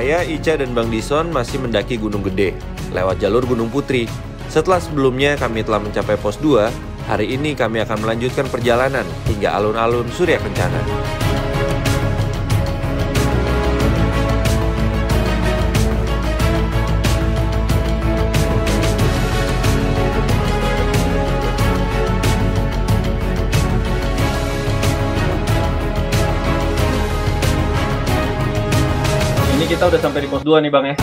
Saya, Ica, dan Bang Dison masih mendaki Gunung Gede lewat jalur Gunung Putri. Setelah sebelumnya kami telah mencapai pos 2, hari ini kami akan melanjutkan perjalanan hingga alun-alun Surya Kencana. Ini kita udah sampai di pos 2 nih Bang ya.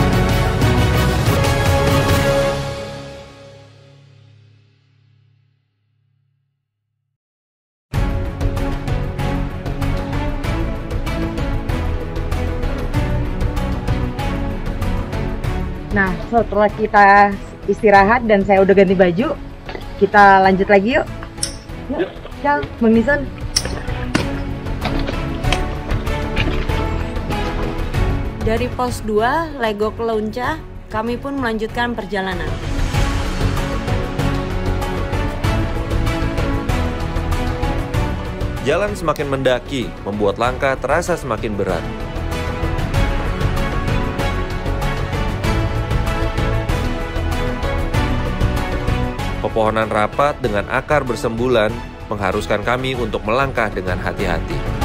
Nah, setelah kita istirahat dan saya udah ganti baju, kita lanjut lagi yuk. Yuk, Cal, Bang Dison. Dari pos 2, Legok Leunca, kami pun melanjutkan perjalanan. Jalan semakin mendaki, membuat langkah terasa semakin berat. Pepohonan rapat dengan akar bersembulan mengharuskan kami untuk melangkah dengan hati-hati.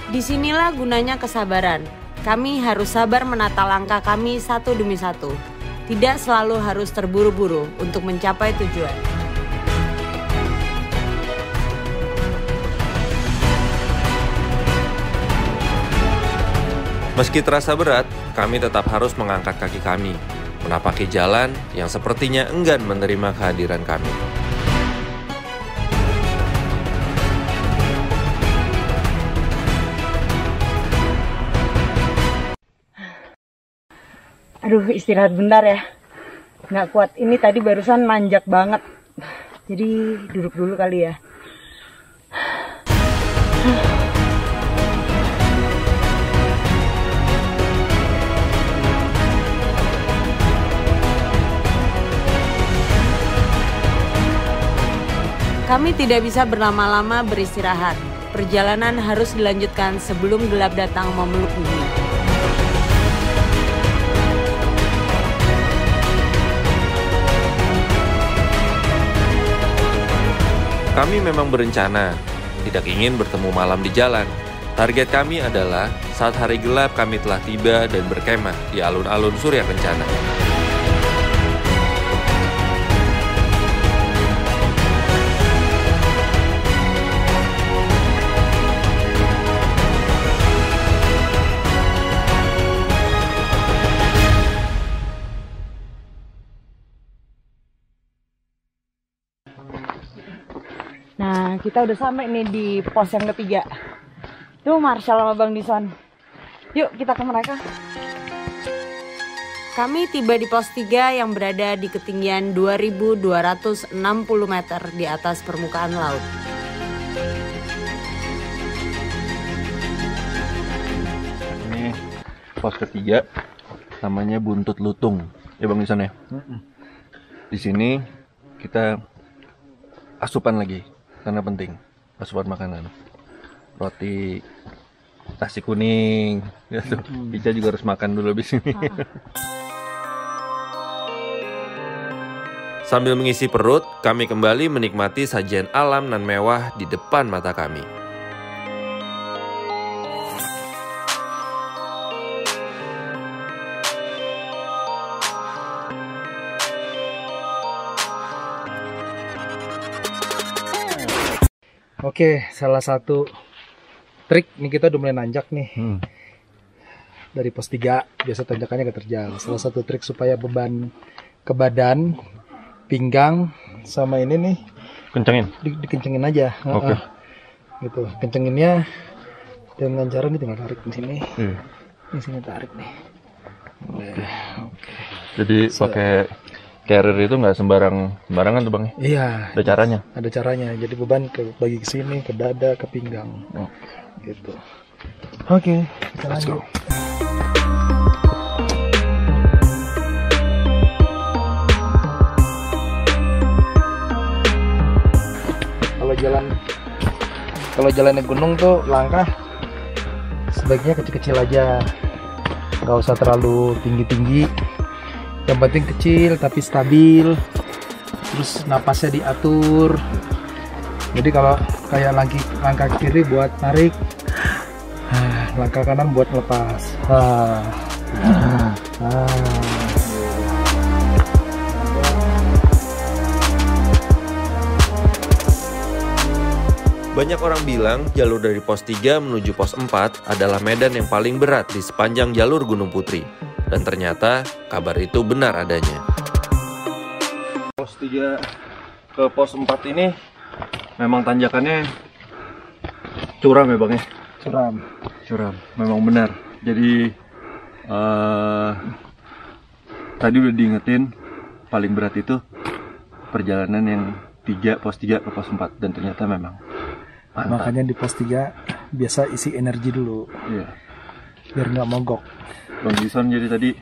Disinilah gunanya kesabaran. Kami harus sabar menata langkah kami satu demi satu. Tidak selalu harus terburu-buru untuk mencapai tujuan. Meski terasa berat, kami tetap harus mengangkat kaki kami, menapaki jalan yang sepertinya enggan menerima kehadiran kami. Aduh, istirahat bentar ya. Nggak kuat, ini tadi barusan manjak banget. Jadi duduk dulu kali ya. Kami tidak bisa berlama-lama beristirahat. Perjalanan harus dilanjutkan sebelum gelap datang memeluk bumi. Kami memang berencana, tidak ingin bertemu malam di jalan. Target kami adalah saat hari gelap kami telah tiba dan berkemah di alun-alun Surya Kencana. Nah, kita udah sampai nih di pos yang ketiga. Tuh Marshall sama Bang Dison. Yuk kita ke mereka. Kami tiba di pos 3 yang berada di ketinggian 2.260 meter di atas permukaan laut. Ini pos ketiga, namanya Buntut Lutung. Ya Bang Dison ya. Di sini kita asupan lagi. Karena penting, asupan makanan. Roti, nasi kuning, gitu. Ica juga harus makan dulu di sini. Sambil mengisi perut, kami kembali menikmati sajian alam nan mewah di depan mata kami. Oke, salah satu trik nih, kita udah mulai nanjak nih. Dari pos 3 biasa tanjakannya gak terjal. Salah satu trik supaya beban ke badan, pinggang sama ini nih Kencengin? Dikencengin aja. Oke. Gitu, kencenginnya dengan cara nih, tinggal tarik di sini. Di sini tarik nih. Oke. Jadi pakai carrier itu nggak sembarangan tuh Bang? Iya. Ada caranya? Ada caranya. Jadi beban bagi ke sini, ke dada, ke pinggang. Gitu. Oke, kita lanjut. Let's go. kalau jalannya gunung tuh langkah sebaiknya kecil-kecil aja, nggak usah terlalu tinggi-tinggi. Yang penting kecil tapi stabil, terus napasnya diatur. Jadi kalau kayak langkah kiri buat narik, langkah kanan buat lepas. Banyak orang bilang jalur dari pos 3 menuju pos 4 adalah medan yang paling berat di sepanjang jalur Gunung Putri. Dan ternyata kabar itu benar adanya. Pos 3 ke pos 4 ini memang tanjakannya curam ya Bang ya? Curam, memang benar. Jadi tadi udah diingetin paling berat itu perjalanan yang pos 3 ke pos 4, dan ternyata memang mantap. Makanya di pos 3 biasa isi energi dulu, biar nggak mogok. Bang Dison jadi tadi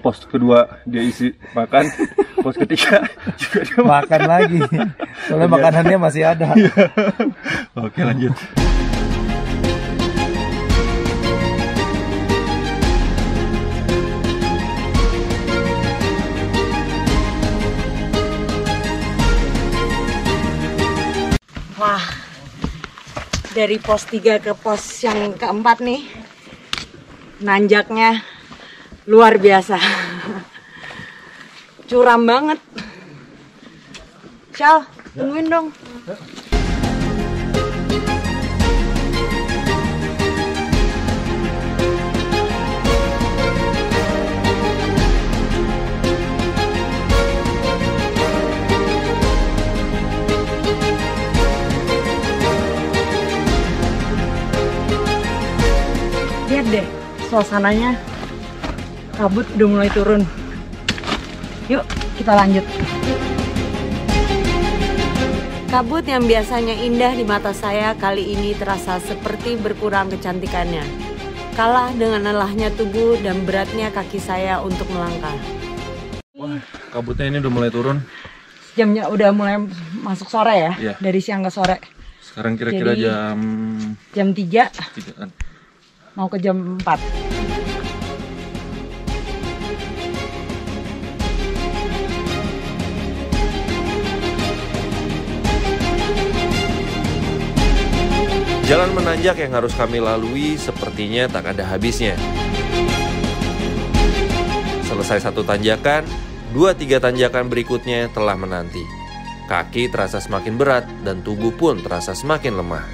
pos kedua dia isi makan, pos ketiga juga dia makan lagi, soalnya makanannya masih ada. Oke, lanjut. Wah, dari pos 3 ke pos yang keempat nih, nanjaknya luar biasa. Curam banget. Cal, tungguin dong. Lihat deh suasananya, kabut udah mulai turun. Yuk kita lanjut. Kabut yang biasanya indah di mata saya kali ini terasa seperti berkurang kecantikannya. Kalah dengan lelahnya tubuh dan beratnya kaki saya untuk melangkah. Wah, kabutnya ini udah mulai turun. Jamnya udah mulai masuk sore ya, Iya. dari siang ke sore. Sekarang kira-kira Jadi, jam 3 3 kan. mau ke jam 4. Jalan menanjak yang harus kami lalui sepertinya tak ada habisnya. Selesai satu tanjakan, 2-3 tanjakan berikutnya telah menanti. Kaki terasa semakin berat dan tubuh pun terasa semakin lemah.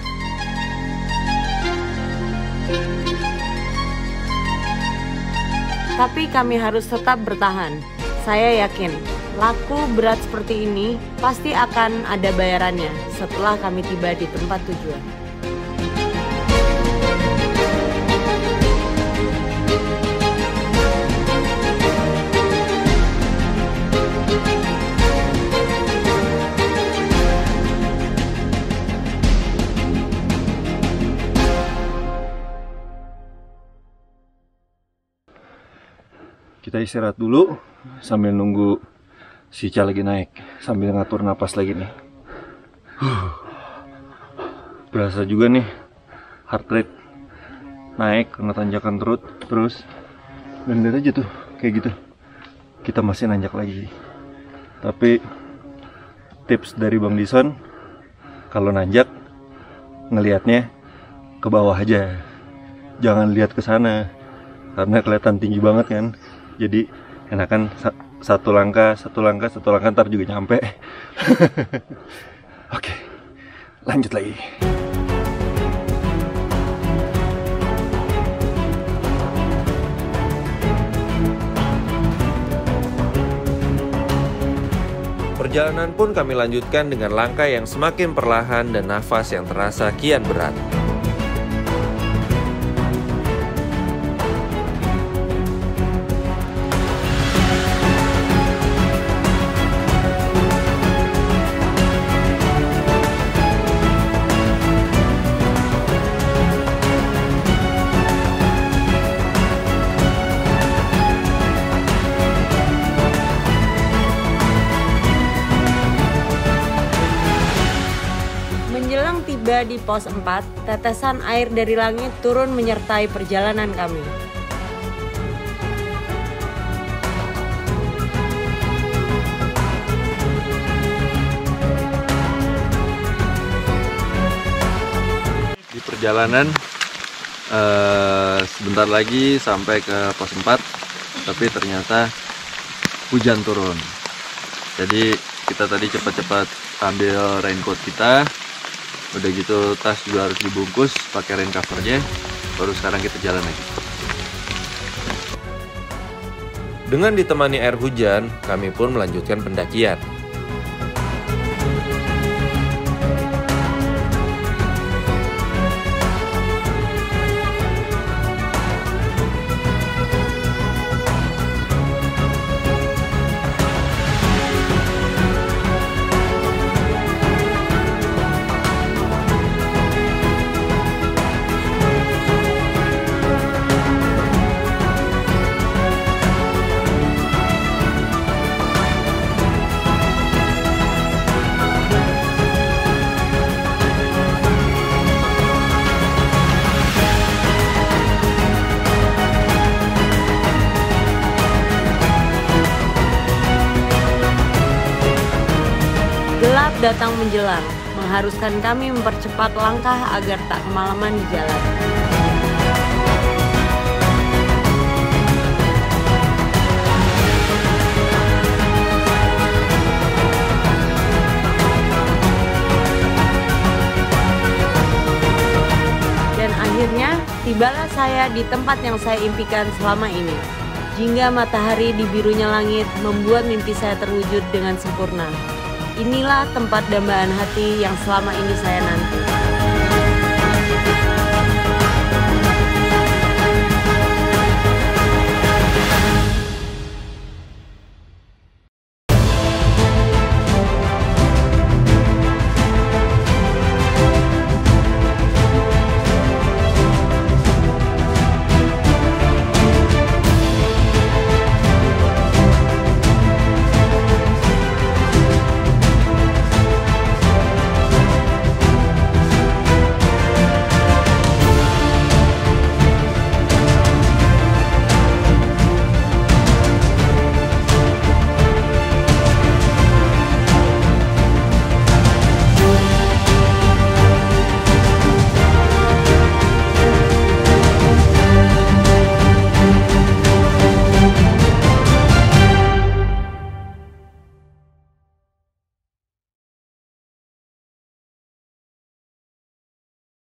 Tapi kami harus tetap bertahan. Saya yakin, laku berat seperti ini pasti akan ada bayarannya setelah kami tiba di tempat tujuan. Kita istirahat dulu sambil nunggu si Cal lagi naik, sambil ngatur napas lagi nih. Berasa juga nih heart rate naik karena tanjakan terus. Dan lihat aja tuh kayak gitu. Kita masih nanjak lagi. Tapi tips dari Bang Dison, kalau nanjak ngelihatnya ke bawah aja. Jangan lihat ke sana karena kelihatan tinggi banget kan. Jadi enakan satu langkah ntar juga nyampe. Oke, lanjut lagi. Perjalanan pun kami lanjutkan dengan langkah yang semakin perlahan dan nafas yang terasa kian berat. tiba di pos 4, tetesan air dari langit turun menyertai perjalanan kami. Di perjalanan sebentar lagi sampai ke pos 4, tapi ternyata hujan turun. Jadi kita tadi cepat-cepat ambil raincoat kita, udah gitu tas juga harus dibungkus pakai rain covernya, baru sekarang kita jalan lagi. Dengan ditemani air hujan, kami pun melanjutkan pendakian. Gelap datang menjelang, mengharuskan kami mempercepat langkah agar tak kemalaman di jalan. Dan akhirnya, tibalah saya di tempat yang saya impikan selama ini. Jingga matahari di birunya langit membuat mimpi saya terwujud dengan sempurna. Inilah tempat dambaan hati yang selama ini saya nanti.